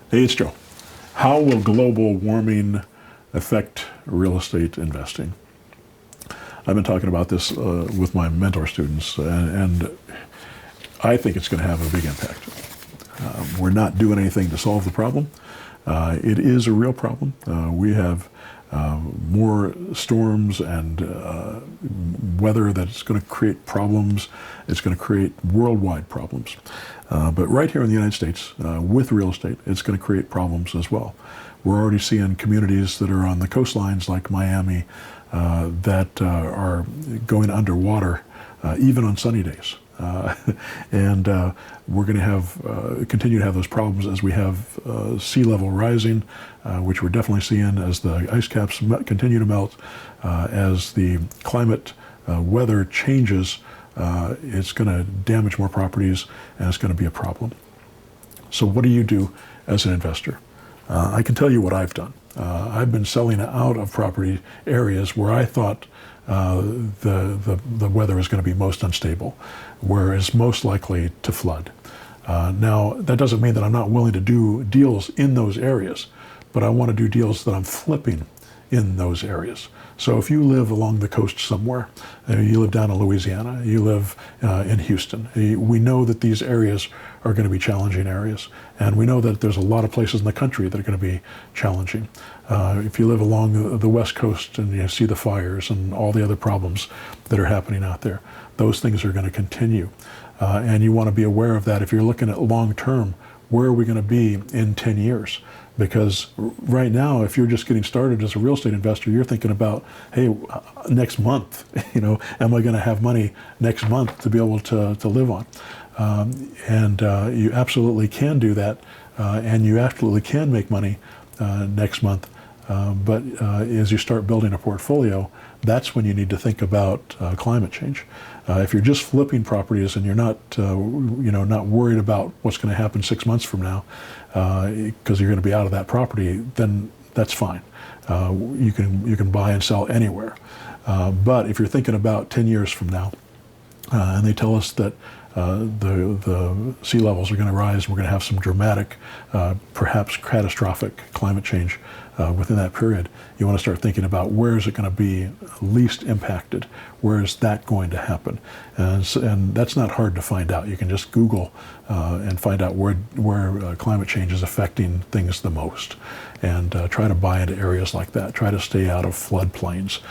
Hey, it's Joe. How will global warming affect real estate investing? I've been talking about this with my mentor students, and I think it's going to have a big impact. We're not doing anything to solve the problem. It is a real problem. We have more storms and weather that's going to create problems. It's going to create worldwide problems. But right here in the United States, with real estate, it's going to create problems as well. We're already seeing communities that are on the coastlines like Miami that are going underwater even on sunny days. And we're going to have continue to have those problems as we have sea level rising, which we're definitely seeing as the ice caps continue to melt, as the climate weather changes. It's going to damage more properties, and it's going to be a problem. So what do you do as an investor? I can tell you what I've done. I've been selling out of property areas where I thought the weather is going to be most unstable, where it's most likely to flood. Now, that doesn't mean that I'm not willing to do deals in those areas, but I want to do deals that I'm flipping in those areas. So if you live along the coast somewhere, you live down in Louisiana, you live in Houston, we know that these areas are going to be challenging areas. And we know that there's a lot of places in the country that are going to be challenging. If you live along the West Coast and you see the fires and all the other problems that are happening out there, those things are going to continue. And you want to be aware of that if you're looking at long term. Where are we going to be in 10 years? Because right now, if you're just getting started as a real estate investor, you're thinking about, hey, next month, am I going to have money next month to be able to live on? And you absolutely can do that, and you absolutely can make money next month. But as you start building a portfolio, that's when you need to think about climate change. If you're just flipping properties and you're not, not worried about what's going to happen 6 months from now, because you're going to be out of that property, then that's fine. You can buy and sell anywhere. But if you're thinking about 10 years from now, and they tell us that the sea levels are going to rise, we're going to have some dramatic, perhaps catastrophic climate change within that period, you want to start thinking about where is it going to be least impacted? Where is that going to happen? And that's not hard to find out. You can just Google and find out where climate change is affecting things the most, and try to buy into areas like that. Try to stay out of floodplains.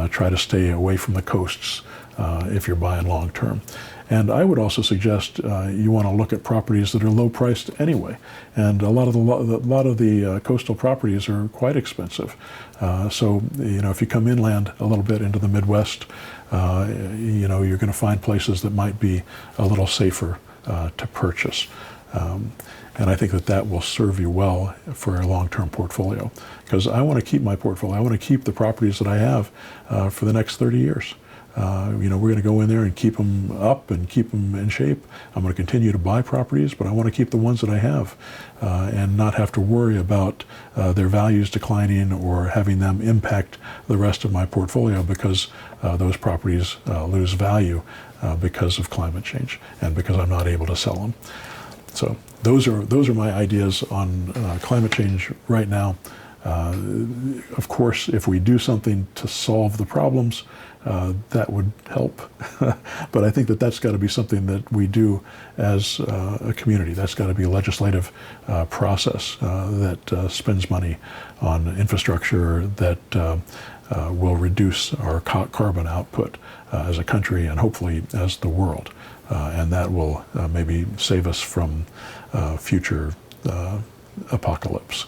Try to stay away from the coasts if you're buying long term. And I would also suggest you want to look at properties that are low priced anyway. And a lot of the coastal properties are quite expensive. So if you come inland a little bit into the Midwest, you're going to find places that might be a little safer to purchase. And I think that will serve you well for a long-term portfolio, because I want to keep my portfolio. I want to keep the properties that I have for the next 30 years. We're going to go in there and keep them up and keep them in shape. I'm going to continue to buy properties, but I want to keep the ones that I have and not have to worry about their values declining or having them impact the rest of my portfolio because those properties lose value because of climate change and because I'm not able to sell them. So those are my ideas on climate change right now. Of course, if we do something to solve the problems, that would help. But I think that's got to be something that we do as a community. That's got to be a legislative process that spends money on infrastructure that will reduce our carbon output as a country and hopefully as the world. And that will maybe save us from future apocalypse.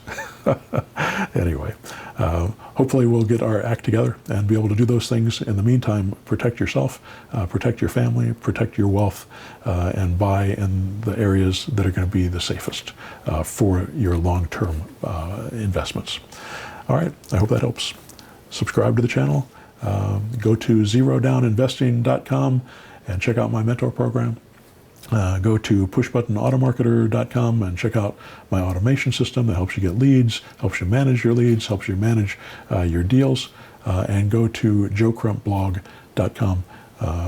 Anyway, hopefully we'll get our act together and be able to do those things. In the meantime, protect yourself, protect your family, protect your wealth, and buy in the areas that are going to be the safest for your long-term investments. All right, I hope that helps. Subscribe to the channel. Go to zerodowninvesting.com and check out my mentor program. Go to pushbuttonautomarketer.com and check out my automation system that helps you get leads, helps you manage your leads, helps you manage your deals. And go to joecrumpblog.com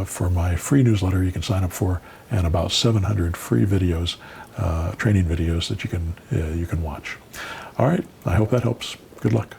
for my free newsletter you can sign up for, and about 700 free videos training videos that you can watch. All right, I hope that helps. Good luck.